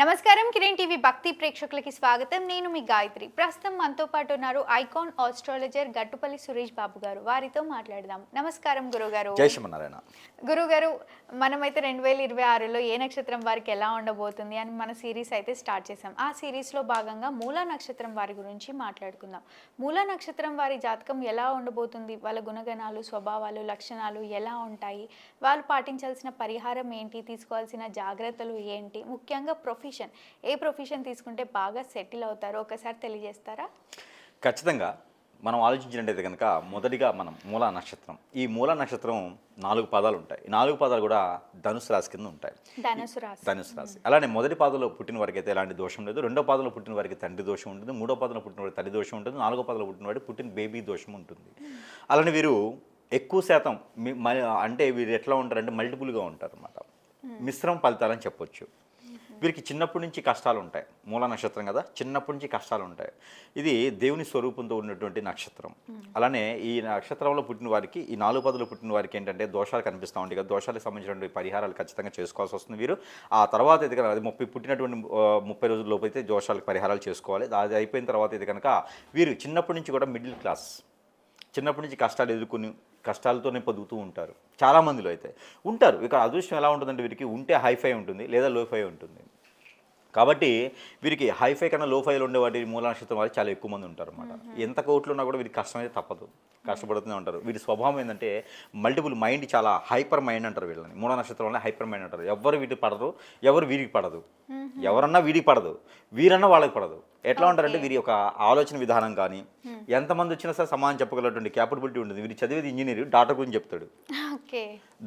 నమస్కారం కిరణ్ టీవీ భక్తి ప్రేక్షకులకి స్వాగతం. నేను మీ గాయత్రి. ప్రస్తుతం మనతో పాటు ఉన్నారు ఐకాన్ ఆస్ట్రాలజర్ గట్టుపల్లి సురేష్ బాబు గారు. వారితో మాట్లాడదాం. నమస్కారం గురుగారు. జై శ్రీమన్నారాయణ. గురుగారు, మనమైతే 2026లో ఏ నక్షత్రం వారికి ఎలా ఉండబోతుంది అని మన సిరీస్ అయితే స్టార్ట్ చేసాం. ఆ సిరీస్లో భాగంగా మూలా నక్షత్రం వారి గురించి మాట్లాడుకుందాం. మూలా నక్షత్రం వారి జాతకం ఎలా ఉండబోతుంది, వాళ్ళ గుణగణాలు, స్వభావాలు, లక్షణాలు ఎలా ఉంటాయి, వాళ్ళు పాటించాల్సిన పరిహారం ఏంటి, తీసుకోవాల్సిన జాగ్రత్తలు ఏంటి, ముఖ్యంగా ఏ ప్రొఫెషన్ తీసుకుంటే బాగా సెటిల్ అవుతారో ఒకసారి తెలియజేస్తారా? ఖచ్చితంగా మనం ఆలోచించినట్టయితే కనుక మొదటిగా మనం మూలా నక్షత్రం, ఈ మూలా నక్షత్రం 4 పాదాలు ఉంటాయి. ఈ 4 పాదాలు కూడా ధనుసు రాశి కింద ఉంటాయి. ధనుసు రాశి. అలానే మొదటి పాదంలో పుట్టిన వారికి అయితే ఎలాంటి దోషం లేదు. రెండో పాదంలో పుట్టిన వారికి తండ్రి దోషం ఉంటుంది. మూడో పాదంలో పుట్టిన వారికి తల్లి దోషం ఉంటుంది. 4వ పాదంలో పుట్టిన వారికి పుట్టిన బేబీ దోషం ఉంటుంది. అలానే వీరు ఎక్కువ శాతం అంటే వీరు ఎట్లా ఉంటారంటే మల్టిపుల్గా ఉంటారు అన్నమాట. మిశ్రమ ఫలితాలని చెప్పొచ్చు. వీరికి చిన్నప్పటి నుంచి కష్టాలు ఉంటాయి. మూల నక్షత్రం కదా, చిన్నప్పటి నుంచి కష్టాలు ఉంటాయి. ఇది దేవుని స్వరూపంతో ఉన్నటువంటి నక్షత్రం. అలానే ఈ నక్షత్రంలో పుట్టిన వారికి, ఈ 4 పాదాలు పుట్టిన వారికి ఏంటంటే దోషాలు కనిపిస్తూ ఉంటాయి కదా, దోషాలకు సంబంధించినటువంటి పరిహారాలు ఖచ్చితంగా చేసుకోవాల్సి వస్తుంది. వీరు ఆ తర్వాత అయితే కనుక అది పుట్టినటువంటి 30 రోజుల లోపు అయితే దోషాలకు పరిహారాలు చేసుకోవాలి. అది అయిపోయిన తర్వాత అయితే కనుక వీరు చిన్నప్పటి నుంచి కూడా మిడిల్ క్లాస్, చిన్నప్పటి నుంచి కష్టాలు ఎదుర్కొని కష్టాలతోనే పొదుగుతూ ఉంటారు. చాలామందిలో అయితే ఉంటారు. ఇక్కడ అదృష్టం ఎలా ఉంటుందంటే వీరికి ఉంటే హైఫై ఉంటుంది, లేదా లోఫై ఉంటుంది. కాబట్టి వీరికి హైఫై కన్నా లోఫైలో ఉండే వాటి మూల నక్షత్రం వారికి చాలా ఎక్కువ మంది ఉంటారు అన్నమాట. ఎంత కోట్లు ఉన్నా కూడా వీరికి కష్టం అయితే తప్పదు, కష్టపడుతూనే ఉంటారు. వీరి స్వభావం ఏంటంటే మల్టిపుల్ మైండ్, చాలా హైపర్ మైండ్ అంటారు వీళ్ళని. మూల నక్షత్రం వల్ల హైపర్ మైండ్ అంటారు. ఎవరు వీటికి పడరు, ఎవరు వీరికి పడదు. ఎవరన్నా వీడికి పడదు, వీరన్నా వాళ్ళకి పడదు. ఎట్లా ఉంటారంటే వీరి యొక్క ఆలోచన విధానం కానీ, ఎంతమంది వచ్చినా సరే సమాధానం చెప్పగలటువంటి క్యాపబిలిటీ ఉంటుంది. వీరు చదివేది ఇంజనీర్, డాక్టర్ గురించి చెప్తాడు.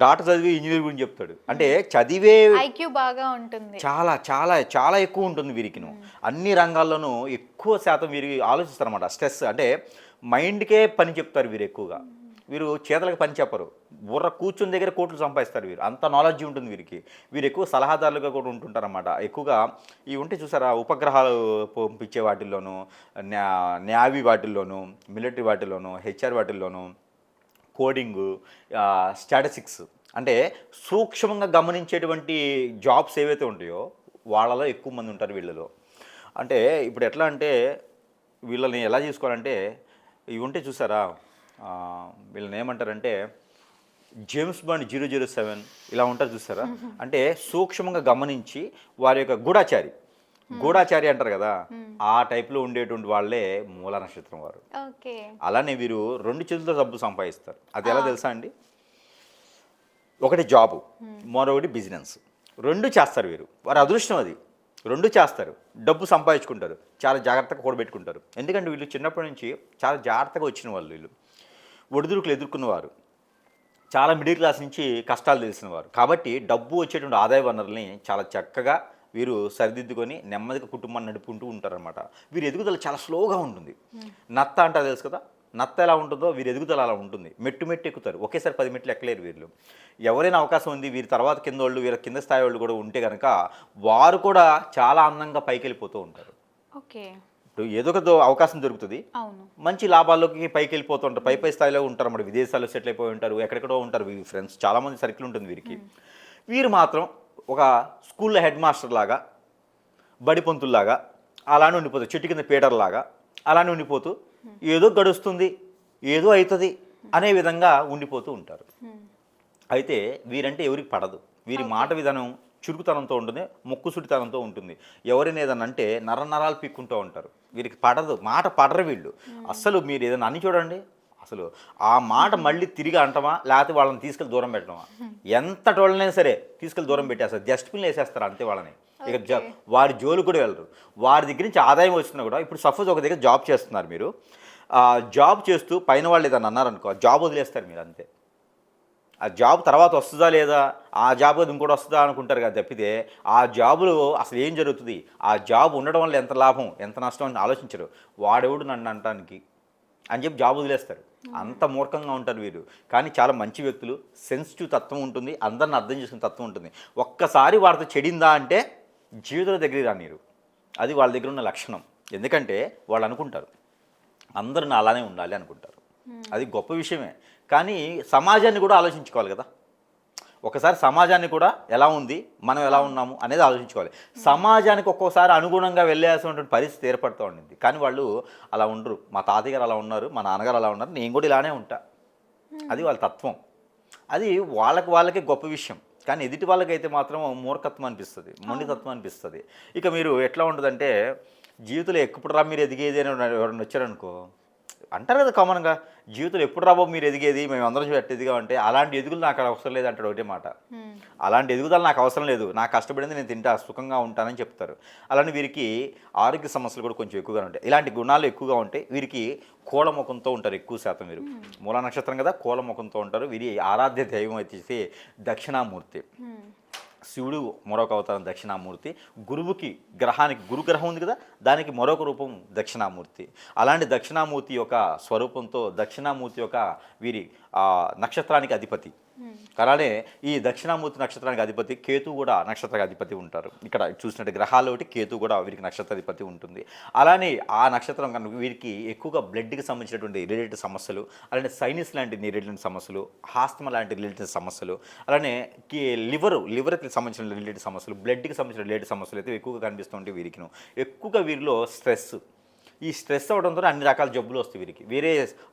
డాక్టర్ చదివి ఇంజనీర్ గురించి చెప్తాడు. అంటే చదివే ఐక్యూ బాగా ఉంటుంది, చాలా చాలా చాలా ఎక్కువ ఉంటుంది వీరికి. అన్ని రంగాల్లోనూ ఎక్కువ శాతం వీరు ఆలోచిస్తారు అన్నమాట. స్ట్రెస్ అంటే మైండ్కే పని చెప్తారు వీరు ఎక్కువగా. వీరు చేతలకు పని చెప్పరు. బుర్ర కూర్చుని దగ్గర కోట్లు సంపాదిస్తారు వీరు. అంత నాలెడ్జ్ ఉంటుంది వీరికి. వీరు ఎక్కువ సలహాదారులుగా కూడా ఉంటుంటారన్నమాట. ఎక్కువగా ఇవి ఉంటే చూసారా, ఉపగ్రహాలు పంపించే వాటిల్లోనూ, నేవీ వాటిల్లోనూ, మిలిటరీ వాటిల్లోనూ, హెచ్ఆర్ వాటిల్లోనూ, కోడింగు, స్టాటిస్టిక్స్ అంటే సూక్ష్మంగా గమనించేటువంటి జాబ్స్ ఏవైతే ఉంటాయో వాళ్ళలో ఎక్కువ మంది ఉంటారు వీళ్ళలో. అంటే ఇప్పుడు ఎట్లా అంటే వీళ్ళని ఎలా చేసుకోవాలంటే, ఇవి ఉంటే చూసారా, వీళ్ళని ఏమంటారంటే జేమ్స్ బాండ్ 007 ఇలా ఉంటారు చూసారా. అంటే సూక్ష్మంగా గమనించి వారి యొక్క గూఢాచారి అంటారు కదా, ఆ టైప్లో ఉండేటువంటి వాళ్ళే మూల నక్షత్రం వారు. అలానే వీరు 2 చేతులతో డబ్బు సంపాదిస్తారు. అది ఎలా తెలుసా అండి? ఒకటి జాబు, మరొకటి బిజినెస్. 2 చేస్తారు వీరు. వారి అదృష్టం అది. 2 చేస్తారు, డబ్బు సంపాదించుకుంటారు, చాలా జాగ్రత్తగా కూడబెట్టుకుంటారు. ఎందుకంటే వీళ్ళు చిన్నప్పటి నుంచి చాలా జాగ్రత్తగా వచ్చిన వాళ్ళు. వీళ్ళు ఒడిదుడుకులు ఎదుర్కొన్నవారు, చాలా మిడిల్ క్లాస్ నుంచి కష్టాలు తెలిసినవారు. కాబట్టి డబ్బు వచ్చేటువంటి ఆదాయ వనరుల్ని చాలా చక్కగా వీరు సరిదిద్దుకొని నెమ్మదిగా కుటుంబాన్ని నడుపుకుంటూ ఉంటారనమాట. వీరి ఎదుగుదల చాలా స్లోగా ఉంటుంది. నత్త అంటారు తెలుసు కదా, నత్త ఎలా ఉంటుందో వీరి ఎదుగుదల అలా ఉంటుంది. మెట్టు ఎక్కుతారు, ఒకేసారి 10 మెట్లు ఎక్కలేరు వీళ్ళు. ఎవరైనా అవకాశం ఉంది, వీరి తర్వాత కింద వాళ్ళు, వీరి కింద స్థాయి వాళ్ళు కూడా ఉంటే కనుక వారు కూడా చాలా అందంగా పైకి వెళ్ళిపోతూ ఉంటారు. ఇప్పుడు ఏదో ఒక అవకాశం దొరుకుతుంది, మంచి లాభాల్లోకి పైకి వెళ్ళిపోతూ ఉంటారు, పై స్థాయిలో ఉంటారు అన్నమాట. విదేశాల్లో సెటిల్ అయిపోయి ఉంటారు, ఎక్కడెక్కడో ఉంటారు. వీరి ఫ్రెండ్స్ చాలామంది సర్కిల్ ఉంటుంది వీరికి. వీరు మాత్రం ఒక స్కూల్లో హెడ్ మాస్టర్ లాగా, బడి పొంతుల్లాగా అలానే ఉండిపోతారు. చెట్టు కింద పీటర్ లాగా అలానే ఉండిపోతూ ఏదో గడుస్తుంది, ఏదో అవుతుంది అనే విధంగా ఉండిపోతూ ఉంటారు. అయితే వీరంటే ఎవరికి పడదు. వీరి మాట విధానం చురుకుతనంతో ఉంటుంది, ముక్కుసుడితనంతో ఉంటుంది. ఎవరైనా ఏదన్నా అంటే నరాలు పీక్కుంటూ ఉంటారు. వీరికి పడదు, మాట పడరు వీళ్ళు అస్సలు. మీరు ఏదైనా అన్ని చూడండి, అసలు ఆ మాట మళ్ళీ తిరిగి అంటమా, లేకపోతే వాళ్ళని తీసుకెళ్ళి దూరం పెట్టడమా. ఎంత టోళ్ళనైనా సరే తీసుకెళ్ళి దూరం పెట్టేస్తారు, డస్ట్బిన్లు వేసేస్తారు అంతే వాళ్ళని. ఇక వారి జోలు కూడా వెళ్ళరు. వారి దగ్గర నుంచి ఆదాయం వచ్చినా కూడా, ఇప్పుడు సపోజ్ ఒక దగ్గర జాబ్ చేస్తున్నారు మీరు, జాబ్ చేస్తూ పైన వాళ్ళు ఏదన్నా అన్నారనుకో, జాబ్ వదిలేస్తారు మీరు అంతే. ఆ జాబ్ తర్వాత వస్తుందా లేదా, ఆ జాబ్ ఇంకోటి వస్తుందా అనుకుంటారు కదా తప్పితే, ఆ జాబులో అసలు ఏం జరుగుతుంది, ఆ జాబ్ ఉండడం వల్ల ఎంత లాభం ఎంత నష్టం అని ఆలోచించరు. వాడెవడు నన్ను అంటానికి అని చెప్పి జాబ్ వదిలేస్తారు. అంత మూర్ఖంగా ఉంటారు వీరు. కానీ చాలా మంచి వ్యక్తులు, సెన్సిటివ్ తత్వం ఉంటుంది, అందరిని అర్థం చేసుకునే తత్వం ఉంటుంది. ఒక్కసారి వాడితో చెడిందా అంటే జీవితంలో దగ్గరికి రానిరు. అది వాళ్ళ దగ్గర ఉన్న లక్షణం. ఎందుకంటే వాళ్ళు అనుకుంటారు అందరూ అలానే ఉండాలి అనుకుంటారు. అది గొప్ప విషయమే. కానీ సమాజాన్ని కూడా ఆలోచించుకోవాలి కదా. ఒకసారి సమాజాన్ని కూడా ఎలా ఉంది, మనం ఎలా ఉన్నాము అనేది ఆలోచించుకోవాలి. సమాజానికి ఒక్కోసారి అనుగుణంగా వెళ్ళాల్సినటువంటి పరిస్థితి ఏర్పడుతూ ఉండింది. కానీ వాళ్ళు అలా ఉండరు. మా తాతయ్య గారు అలా ఉన్నారు, మా నాన్నగారు అలా ఉన్నారు, నేను కూడా ఇలానే ఉంటా. అది వాళ్ళ తత్వం. అది వాళ్ళకే గొప్ప విషయం. కానీ ఎదుటి వాళ్ళకైతే మాత్రం మూర్ఖత్వం అనిపిస్తుంది, మొండితత్వం అనిపిస్తుంది. ఇక మీరు ఎట్లా ఉంటుందంటే, జీవితంలో ఎప్పుడు రా మీరు ఎదిగేది అని ఎవరైనా వచ్చారనుకో, అంటారు కదా కామన్గా, జీవితంలో ఎప్పుడు రాబో మీరు ఎదిగేది, మేము అందరం ఎదిగా అంటే, అలాంటి ఎదుగులు నాకు అవసరం లేదు అంటాడు ఒకటే మాట. అలాంటి ఎదుగుదల నాకు అవసరం లేదు, నాకు కష్టపడింది నేను తింటా, సుఖంగా ఉంటానని చెప్తారు. అలానే వీరికి ఆరోగ్య సమస్యలు కూడా కొంచెం ఎక్కువగా ఉంటాయి. ఇలాంటి గుణాలు ఎక్కువగా ఉంటాయి. వీరికి కోలముఖంతో ఉంటారు ఎక్కువ శాతం. వీరు మూలా నక్షత్రం కదా, కోలముఖంతో ఉంటారు. వీరి ఆరాధ్య దైవం వచ్చేసి దక్షిణామూర్తి. శివుడు మరొక అవతారం దక్షిణామూర్తి. గురువుకి గ్రహానికి గురుగ్రహం ఉంది కదా, దానికి మరొక రూపం దక్షిణామూర్తి. అలాంటి దక్షిణామూర్తి యొక్క స్వరూపంతో దక్షిణామూర్తి యొక్క వీరి నక్షత్రానికి అధిపతి. అలానే ఈ దక్షిణామూర్తి నక్షత్రానికి అధిపతి కేతు కూడా నక్షత్రానికి అధిపతి ఉంటారు. ఇక్కడ చూసినట్టు గ్రహాలు ఒకటి, కేతు కూడా వీరికి నక్షత్రాధిపతి ఉంటుంది. అలానే ఆ నక్షత్రం కనుక వీరికి ఎక్కువగా బ్లడ్కి సంబంధించినటువంటి రిలేటెడ్ సమస్యలు, అలానే సైనస్ లాంటి రిలేటెడ్ సమస్యలు, హాస్టమా లాంటి రిలేటెడ్ సమస్యలు, అలానే లివర్కి సంబంధించిన రిలేటెడ్ సమస్యలు, బ్లడ్కి సంబంధించిన రిలేటెడ్ సమస్యలు అయితే ఎక్కువగా కనిపిస్తుంటాయి వీరికి. ఎక్కువగా వీరిలో స్ట్రెస్, ఈ స్ట్రెస్ అవ్వడంతో అన్ని రకాల జబ్బులు వస్తాయి వీరికి. వేరే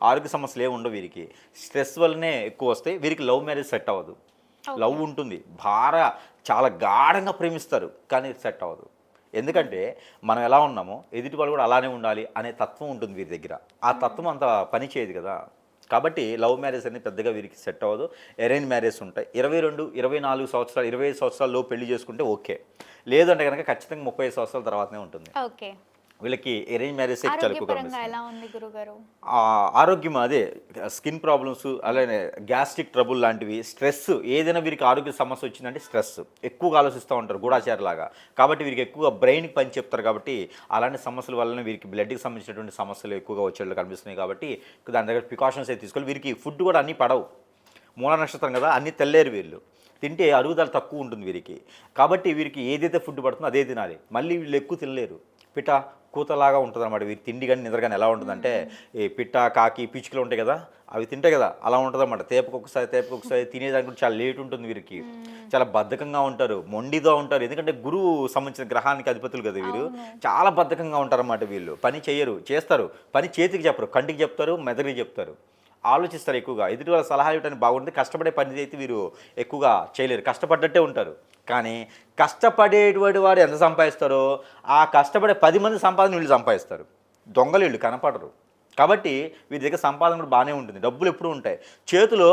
ఆరోగ్య సమస్యలు ఏమి ఉండవు వీరికి. స్ట్రెస్ వల్లనే ఎక్కువ వస్తాయి వీరికి. లవ్ మ్యారేజ్ సెట్ అవ్వదు. లవ్ ఉంటుంది, చాలా గాఢంగా ప్రేమిస్తారు, కానీ సెట్ అవ్వదు. ఎందుకంటే మనం ఎలా ఉన్నామో ఎదుటి వాళ్ళు కూడా అలానే ఉండాలి అనే తత్వం ఉంటుంది వీరి దగ్గర. ఆ తత్వం అంత పని చేయదు కదా. కాబట్టి లవ్ మ్యారేజ్ అనేది పెద్దగా వీరికి సెట్ అవ్వదు. అరేంజ్ మ్యారేజ్ ఉంటాయి. 22, 24 సంవత్సరాలు, 25 సంవత్సరాల్లో పెళ్లి చేసుకుంటే ఓకే. లేదంటే కనుక ఖచ్చితంగా 35 సంవత్సరాల తర్వాతనే ఉంటుంది. ఓకే. వీళ్ళకి అరేంజ్ మ్యారేజ్ చాలా ఎక్కువగా ఆరోగ్యం అదే స్కిన్ ప్రాబ్లమ్స్, అలానే గ్యాస్ట్రిక్ ట్రబుల్ లాంటివి, స్ట్రెస్, ఏదైనా వీరికి ఆరోగ్య సమస్య వచ్చిందంటే స్ట్రెస్ ఎక్కువగా ఆలోచిస్తూ ఉంటారు గూఢాచారలాగా. కాబట్టి వీరికి ఎక్కువగా బ్రెయిన్కి పని చెప్తారు. కాబట్టి అలాంటి సమస్యల వల్లనే వీరికి బ్లడ్కి సంబంధించినటువంటి సమస్యలు ఎక్కువగా వచ్చేట్లు కనిపిస్తున్నాయి. కాబట్టి దాని దగ్గర ప్రికాషన్స్ అయితే తీసుకోవాలి. వీరికి ఫుడ్ కూడా అన్నీ పడవు. మూల నక్షత్రం కదా, అన్నీ తెల్లేరు వీళ్ళు. తింటే అరుగుదల తక్కువ ఉంటుంది వీరికి. కాబట్టి వీరికి ఏదైతే ఫుడ్ పడుతుందో అదే తినాలి. మళ్ళీ వీళ్ళు ఎక్కువ తినలేరు. పిట్ట కూతలాగా ఉంటుంది అనమాట వీరి తిండి. కానీ నిద్ర కానీ ఎలా ఉంటుందంటే, ఈ పిట్ట, కాకి, పిచ్చుకలు ఉంటాయి కదా, అవి తింటాయి కదా, అలా ఉంటుంది అనమాట. తేపకొకసారి తినేదానికి కూడా చాలా లేట్ ఉంటుంది వీరికి. చాలా బద్ధకంగా ఉంటారు, మొండిగా ఉంటారు. ఎందుకంటే గురువు సంబంధించిన గ్రహానికి అధిపతులు కదా వీరు. చాలా బద్ధకంగా ఉంటారు అన్నమాట వీళ్ళు. పని చేయరు, చేస్తారు పని చేతికి చెప్పరు, కంటికి చెప్తారు, మెదడుకి చెప్తారు. ఆలోచిస్తారు ఎక్కువగా. ఎదుటి వాళ్ళ సలహా ఇవ్వడానికి బాగుంటుంది. కష్టపడే పని అయితే వీరు ఎక్కువగా చేయలేరు, కష్టపడ్డట్టే ఉంటారు. కానీ కష్టపడేటువంటి వాడు ఎంత సంపాదిస్తారో ఆ కష్టపడే 10 మంది సంపాదన వీళ్ళు సంపాదిస్తారు. దొంగలు వీళ్ళు కనపడరు. కాబట్టి వీరి దగ్గర సంపాదన కూడా బాగానే ఉంటుంది. డబ్బులు ఎప్పుడూ ఉంటాయి చేతిలో.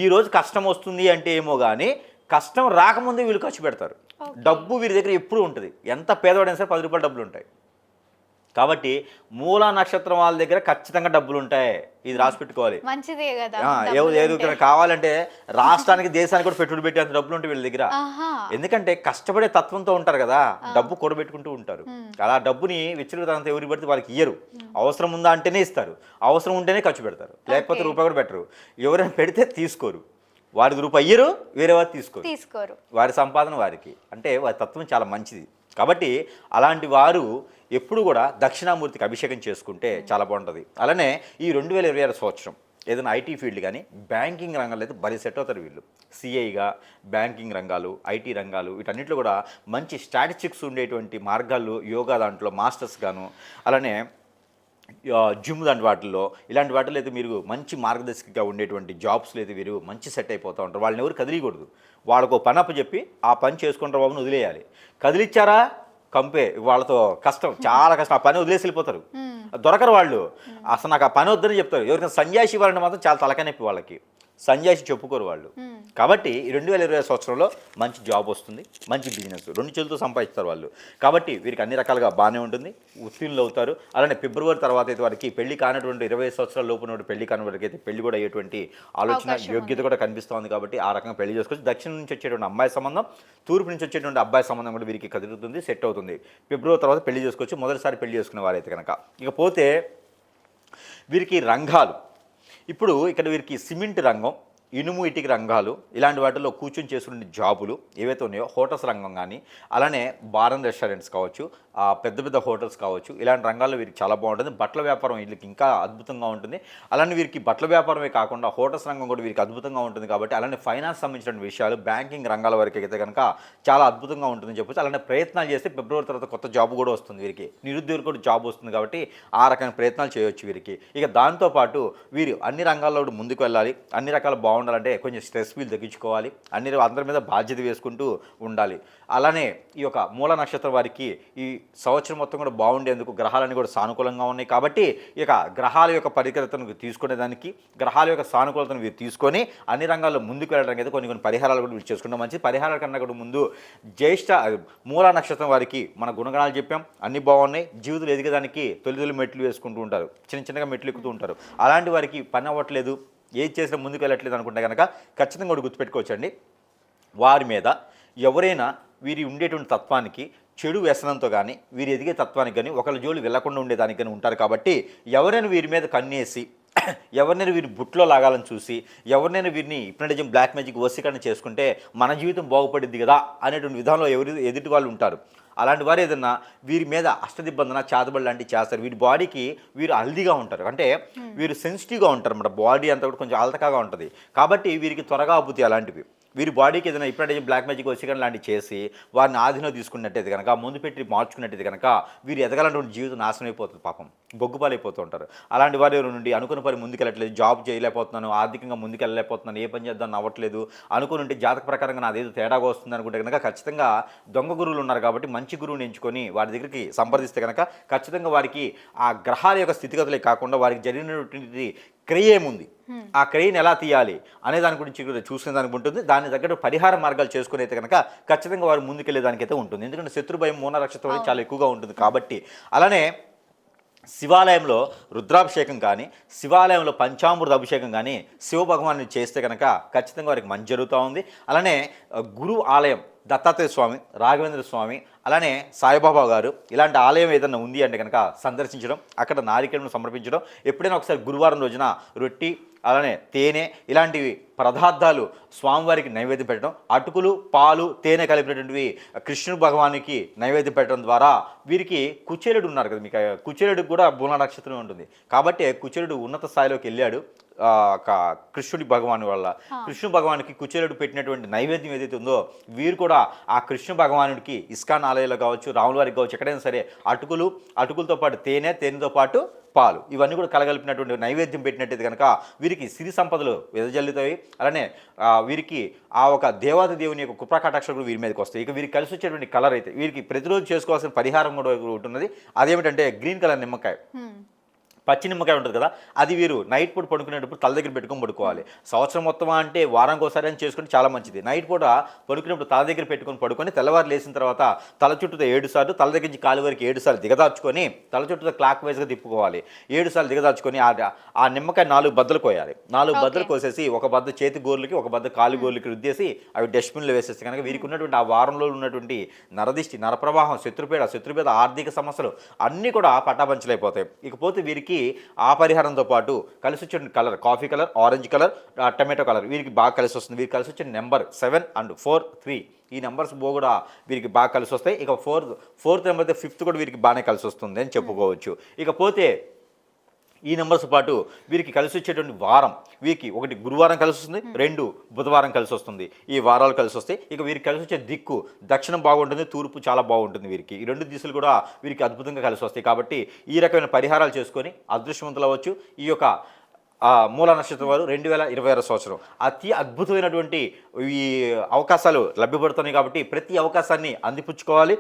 ఈరోజు కష్టం వస్తుంది అంటే ఏమో కానీ కష్టం రాకముందే వీళ్ళు ఖర్చు పెడతారు. డబ్బు వీరి దగ్గర ఎప్పుడూ ఉంటుంది. ఎంత పేదవాడైనా సరే 10 రూపాయలు డబ్బులు ఉంటాయి. కాబట్టి మూలా నక్షత్రం వాళ్ళ దగ్గర ఖచ్చితంగా డబ్బులు ఉంటాయి. ఇది రాసి పెట్టుకోవాలి. మంచిదే కదా. ఏదో కావాలంటే రాష్ట్రానికి, దేశానికి కూడా పెట్టుబడి పెట్టేంత డబ్బులు ఉంటాయి వీళ్ళ దగ్గర. ఎందుకంటే కష్టపడే తత్వంతో ఉంటారు కదా, డబ్బు కూడబెట్టుకుంటూ ఉంటారు. అలా డబ్బుని విచ్చలవిడితనంతో ఎవరికి పడితే వాళ్ళకి ఇయ్యరు. అవసరం ఉందా అంటేనే ఇస్తారు, అవసరం ఉంటేనే ఖర్చు పెడతారు, లేకపోతే రూపాయి కూడా పెట్టరు. ఎవరైనా పెడితే తీసుకోరు. వారి రూపాయి ఇయ్యరు, వేరే వారు తీసుకోరు. వారి సంపాదన వారికి. అంటే వారి తత్వం చాలా మంచిది. కాబట్టి అలాంటి వారు ఎప్పుడు కూడా దక్షిణామూర్తికి అభిషేకం చేసుకుంటే చాలా బాగుంటుంది. అలానే ఈ 2026 సంవత్సరం ఏదైనా ఐటీ ఫీల్డ్ కానీ బ్యాంకింగ్ రంగాల్లో అయితే బలి సెట్ అవుతారు వీళ్ళు. సిఐగా బ్యాంకింగ్ రంగాలు, ఐటీ రంగాలు, వీటన్నిటిలో కూడా మంచి స్టాటిస్టిక్స్ ఉండేటువంటి మార్గాలు, యోగా దాంట్లో మాస్టర్స్ గాను, అలానే జిమ్ లాంటి వాటిల్లో, ఇలాంటి వాటిలో అయితే మీరు మంచి మార్గదర్శకంగా ఉండేటువంటి జాబ్స్లో అయితే వీరు మంచి సెట్ అయిపోతూ ఉంటారు. వాళ్ళని ఎవరు కదిలియకూడదు. వాళ్ళకు పని అప్పు చెప్పి ఆ పని చేసుకుంటారు బాబుని వదిలేయాలి. కదిలిచ్చారా కంపే, వాళ్ళతో కష్టం, చాలా కష్టం. ఆ పని వదిలేసి వెళ్ళిపోతారు, దొరకరు వాళ్ళు. అసలు నాకు ఆ పని వద్దని చెప్తారు. ఎవరికైనా సన్యాసి ఇవ్వాలంటే మాత్రం చాలా తలకనొప్పి వాళ్ళకి. సన్యాసి చెప్పుకోరు వాళ్ళు. కాబట్టి 2026 సంవత్సరంలో మంచి జాబ్ వస్తుంది, మంచి బిజినెస్, 2 చేతులతో సంపాదిస్తారు వాళ్ళు. కాబట్టి వీరికి అన్ని రకాలుగా బాగానే ఉంటుంది, ఉత్తీర్ణులు అవుతారు. అలానే ఫిబ్రవరి తర్వాత అయితే వారికి పెళ్లి కానటువంటి 20 సంవత్సరాల లోపు పెళ్లి కాని వారికి అయితే పెళ్లి కూడా అయ్యేటువంటి ఆలోచన, యోగ్యత కూడా కనిపిస్తుంది. కాబట్టి ఆ రకంగా పెళ్లి చేసుకోవచ్చు. దక్షిణం నుంచి వచ్చేటువంటి అమ్మాయి సంబంధం, తూర్పు నుంచి వచ్చేటువంటి అబ్బాయి సంబంధం కూడా వీరికి కదులుతుంది, సెట్ అవుతుంది. ఫిబ్రవరి తర్వాత పెళ్లి చేసుకోవచ్చు, మొదటిసారి పెళ్లి చేసుకునే వారైతే కనుక. ఇకపోతే వీరికి రంగాలు, ఇప్పుడు ఇక్కడ వీరికి సిమెంట్ రంగం, ఇనుము ఇటుక రంగాలు, ఇలాంటి వాటిల్లో కూర్చొని చేసుకునే జాబులు ఏవైతే ఉన్నాయో, హోటల్స్ రంగం కానీ, అలానే బార్ అండ్ రెస్టారెంట్స్ కావచ్చు, పెద్ద పెద్ద హోటల్స్ కావచ్చు, ఇలాంటి రంగాల్లో వీరికి చాలా బాగుంటుంది. బట్టల వ్యాపారం వీళ్ళకి ఇంకా అద్భుతంగా ఉంటుంది. అలానే వీరికి బట్టల వ్యాపారమే కాకుండా హోటల్స్ రంగం కూడా వీరికి అద్భుతంగా ఉంటుంది. కాబట్టి అలానే ఫైనాన్స్ సంబంధించిన విషయాలు, బ్యాంకింగ్ రంగాల వరకు అయితే కనుక చాలా అద్భుతంగా ఉంటుందని చెప్పొచ్చు. అలానే ప్రయత్నాలు చేస్తే ఫిబ్రవరి తర్వాత కొత్త జాబ్ కూడా వస్తుంది వీరికి. నిరుద్యోగులు కూడా జాబ్ వస్తుంది కాబట్టి ఆ రకమైన ప్రయత్నాలు చేయొచ్చు వీరికి. ఇక దాంతోపాటు వీరు అన్ని రంగాల్లో కూడా ముందుకు వెళ్ళాలి. అన్ని రకాలు బాగుండాలంటే కొంచెం స్ట్రెస్ ఫీల్ తగ్గించుకోవాలి. అందరి మీద బాధ్యత వేసుకుంటూ ఉండాలి. అలానే ఈ యొక్క మూల నక్షత్రం వారికి ఈ సంవత్సరం మొత్తం కూడా బాగుండేందుకు గ్రహాలన్నీ కూడా సానుకూలంగా ఉన్నాయి. కాబట్టి ఇక గ్రహాల యొక్క పరికరతను తీసుకునేదానికి, గ్రహాల యొక్క సానుకూలతను వీరు తీసుకొని అన్ని రంగాల్లో ముందుకు వెళ్ళడానికి అయితే కొన్ని పరిహారాలు కూడా వీరు చేసుకుంటాం. మంచి పరిహారాల కన్నా కూడా ముందు జ్యేష్ఠ మూల నక్షత్రం వారికి మన గుణగణాలు చెప్పాం, అన్ని బాగున్నాయి. జీవితంలో ఎదిగేదానికి తొలి మెట్లు వేసుకుంటూ ఉంటారు, చిన్నగా మెట్లు ఎక్కుతూ ఉంటారు. అలాంటి వారికి పని అవ్వట్లేదు, ఏది చేసినా ముందుకు వెళ్ళట్లేదు అనుకుంటే కనుక ఖచ్చితంగా కూడా గుర్తుపెట్టుకోవచ్చండి. వారి మీద ఎవరైనా వీరి ఉండేటువంటి తత్వానికి, చెడు వ్యసనంతో కానీ వీరు ఎదిగే తత్వానికి కానీ ఒకళ్ళ జోలు వెళ్లకుండా ఉండేదానికి కానీ ఉంటారు. కాబట్టి ఎవరైనా వీరి మీద కన్నేసి, ఎవరినైనా వీరిని బుట్లో లాగాలని చూసి, ఎవరినైనా వీరిని హిప్నటిజం, బ్లాక్ మ్యాజిక్ వశీకరణ చేసుకుంటే మన జీవితం బాగుపడింది కదా అనేటువంటి విధానంలో ఎదుటి వాళ్ళు ఉంటారు. అలాంటి వారు ఏదన్నా వీరి మీద అష్టదిబ్బందన, చేతబడి లాంటివి చేస్తారు. వీరి బాడీకి వీరు హెల్దీగా ఉంటారు, అంటే వీరు సెన్సిటివ్గా ఉంటారు అన్నమాట. బాడీ అంతా కూడా కొంచెం అలతకాగా ఉంటుంది. కాబట్టి వీరికి త్వరగా అబ్బుతాయి అలాంటివి. వీరి బాడీకి ఏదైనా హిప్నటిజం, బ్లాక్ మ్యాజిక్ వశీకరణ లాంటివి చేసి వారిని ఆధీనంలో తీసుకున్నట్టయితే కనుక, ముందు పెట్టి మార్చుకున్నట్టయితే కనుక వీరు ఎదగాలంటే జీవితం నాశనం అయిపోతుంది, పాపం బొగ్గుపాలైపోతూ ఉంటారు. అలాంటి వారి నుండి అనుకున్న పని ముందుకెళ్ళట్లేదు, జాబ్ చేయలేకపోతున్నాను, ఆర్థికంగా ముందుకెళ్ళలేకపోతున్నాను, ఏ పని చేద్దాం అవ్వట్లేదు అనుకుని ఉంటే జాతక ప్రకారంగా నాదేదో తేడాగా వస్తుంది అనుకుంటే కనుక ఖచ్చితంగా దొంగ గురువులు ఉన్నారు. కాబట్టి మంచి గురువుని ఎంచుకొని వారి దగ్గరికి సంప్రదిస్తే కనుక ఖచ్చితంగా వారికి ఆ గ్రహాల యొక్క స్థితిగతులే కాకుండా వారికి జరిగినటువంటి క్రియ ఏముంది, ఆ క్రియను ఎలా తీయాలి అనే దాని గురించి చూసుకునే దానికి ఉంటుంది. దాని తగ్గట్టు పరిహార మార్గాలు చేసుకుని అయితే కనుక ఖచ్చితంగా వారు ముందుకెళ్ళేదానికైతే ఉంటుంది. ఎందుకంటే శత్రు భయం, మూల నక్షత్రం చాలా ఎక్కువగా ఉంటుంది కాబట్టి. అలానే శివాలయంలో రుద్రాభిషేకం కానీ, శివాలయంలో పంచామృత అభిషేకం కానీ శివభగవాన్ని చేస్తే కనుక ఖచ్చితంగా వారికి మంచి జరుగుతూ ఉంది. అలానే గురు ఆలయం దత్తాత్రేయ స్వామి, రాఘవేంద్ర స్వామి, అలానే సాయిబాబా గారు ఇలాంటి ఆలయం ఏదైనా ఉంది అంటే కనుక సందర్శించడం, అక్కడ నారికేళను సమర్పించడం, ఎప్పుడైనా ఒకసారి గురువారం రోజున రొట్టి, అలానే తేనె ఇలాంటివి పదార్థాలు స్వామివారికి నైవేద్యం పెట్టడం, అటుకులు, పాలు, తేనె కలిపినటువంటివి కృష్ణుడు భగవానికి నైవేద్యం పెట్టడం ద్వారా వీరికి కుచేలుడు ఉన్నారు కదా, మీకు కుచేలుడికి కూడా మూల నక్షత్రం ఉంటుంది. కాబట్టి కుచేలుడు ఉన్నత స్థాయిలోకి వెళ్ళాడు కృష్ణుడి భగవాన్ వల్ల. కృష్ణు భగవానికి కుచేలుడు పెట్టినటువంటి నైవేద్యం ఏదైతే ఉందో వీరు కూడా ఆ కృష్ణ భగవానుడికి ఇస్కాన్ ఆలయాల్లో కావచ్చు, రాముల వారికి కావచ్చు, ఎక్కడైనా సరే అటుకులతో పాటు తేనెతో పాటు పాలు ఇవన్నీ కూడా కలగలిపినటువంటి నైవేద్యం పెట్టినట్టయితే కనుక వీరికి సిరి సంపదలు వెదజల్లుతాయి. అలానే వీరికి ఆ ఒక దేవాది దేవుని యొక్క కృపా కటాక్షలు వీరి మీదకి వస్తాయి. ఇక వీరికి కలిసి వచ్చేటువంటి కలర్ అయితే వీరికి ప్రతిరోజు చేసుకోవాల్సిన పరిహారం కూడా ఉంటున్నది. అదేమిటంటే గ్రీన్ కలర్ నిమ్మకాయ, పచ్చి నిమ్మకాయ ఉంటుంది కదా, అది వీరు నైట్ పూట పడుకునేటప్పుడు తల దగ్గర పెట్టుకొని పడుకోవాలి. సంవత్సరం మొత్తం అంటే వారానికి ఒకసారి అని చేసుకుంటే చాలా మంచిది. నైట్ పూట పడుకునేప్పుడు తల దగ్గర పడుకొని తెల్లవారు లేచిన తర్వాత తల చుట్టూతో 7 సార్లు, తల దగ్గర నుంచి కాలు వరకు 7 సార్లు దిగదార్చుకొని తల చుట్టూతో క్లాక్ వైజ్గా తిప్పుకోవాలి. 7 సార్లు దిగదార్చుకొని ఆ నిమ్మకాయ 4 బద్దలు కోయాలి. 4 బద్దలు కోసేసి ఒక బద్ద చేతి గోర్లకి, ఒక బద్ద కాలు గోర్లకి రుద్దేసి అవి డస్ట్బిన్లో వేసేస్తే కనుక వీరికి ఉన్నటువంటి ఆ వారంలో ఉన్నటువంటి నరదిష్టి, నరప్రవాహం, శత్రుపేద, ఆర్థిక సమస్యలు అన్నీ కూడా పటాపంచలైపోతాయి. ఇకపోతే వీరికి ఆ పరిహారంతో పాటు కలిసి వచ్చిన colour coffee colour, orange colour, tomato colour వీరికి బాగా కలిసి వస్తుంది. వీరికి కలిసి వచ్చిన నెంబర్ 7 and 4, 3 ఈ నెంబర్స్ కూడా వీరికి బాగా కలిసి వస్తాయి. ఇక ఫోర్త్ నెంబర్ అయితే 5th కూడా వీరికి బాగానే కలిసి వస్తుంది అని చెప్పుకోవచ్చు. ఇకపోతే ఈ నెంబర్స్ పాటు వీరికి కలిసి వచ్చేటువంటి వారం వీరికి 1 గురువారం కలిసి వస్తుంది, 2 బుధవారం కలిసి వస్తుంది. ఈ వారాలు కలిసి వస్తాయి. ఇక వీరికి కలిసి వచ్చే దిక్కు దక్షిణం బాగుంటుంది, తూర్పు చాలా బాగుంటుంది. వీరికి ఈ 2 దిశలు కూడా వీరికి అద్భుతంగా కలిసి వస్తాయి. కాబట్టి ఈ రకమైన పరిహారాలు చేసుకొని అదృష్టవంతులు అవ్వచ్చు. ఈ యొక్క మూల నక్షత్రం వారు 2026 సంవత్సరం అతి అద్భుతమైనటువంటి ఈ అవకాశాలు లభ్యపడుతున్నాయి. కాబట్టి ప్రతి అవకాశాన్ని అందిపుచ్చుకోవాలి,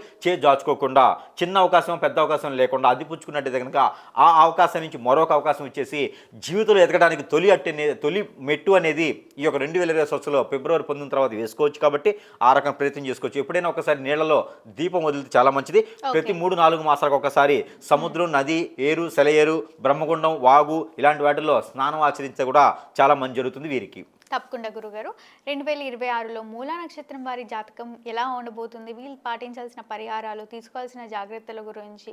జాచుకోకుండా. చిన్న అవకాశం పెద్ద అవకాశం లేకుండా అందిపుచ్చుకున్నట్టయితే కనుక ఆ అవకాశం నుంచి మరొక అవకాశం ఇచ్చేసి జీవితంలో ఎదగడానికి తొలి మెట్టు అనేది ఈ యొక్క 2026 సంవత్సరంలో ఫిబ్రవరి 19 తర్వాత వేసుకోవచ్చు. కాబట్టి ఆ రకం ప్రయత్నం చేసుకోవచ్చు. ఎప్పుడైనా ఒకసారి నీళ్లలో దీపం వదిలితే చాలా మంచిది. ప్రతి 3-4 మాసాలకు ఒకసారి సముద్రం, నది, ఏరు, సెలయేరు, బ్రహ్మగుండం, వాగు ఇలాంటి వాటిల్లో స్నానం ఆచరిస్తే కూడా చాలా మంచి జరుగుతుంది వీరికి. తప్పకుండా గురుగారు, 2026లో మూలా నక్షత్రం వారి జాతకం ఎలా ఉండబోతుంది, వీళ్ళు పాటించాల్సిన పరిహారాలు, తీసుకోవాల్సిన జాగ్రత్తల గురించి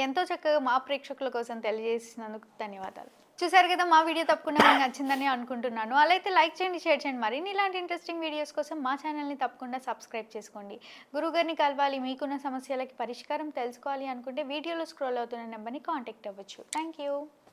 ఎంతో చక్కగా మా ప్రేక్షకుల కోసం తెలియజేసినందుకు ధన్యవాదాలు. చూసారు కదా, మా వీడియో తప్పకుండా మీకు నచ్చిందని అనుకుంటున్నాను. అలా అయితే లైక్ చేయండి, షేర్ చేయండి. మరిన్ని ఇలాంటి ఇంట్రెస్టింగ్ వీడియోస్ కోసం మా ఛానల్ని తప్పకుండా సబ్స్క్రైబ్ చేసుకోండి. గురువుగారిని కలవాలి, మీకున్న సమస్యలకి పరిష్కారం తెలుసుకోవాలి అనుకుంటే వీడియోలో స్క్రోల్ అవుతున్న నెంబర్ని కాంటాక్ట్ అవ్వచ్చు. Thank you.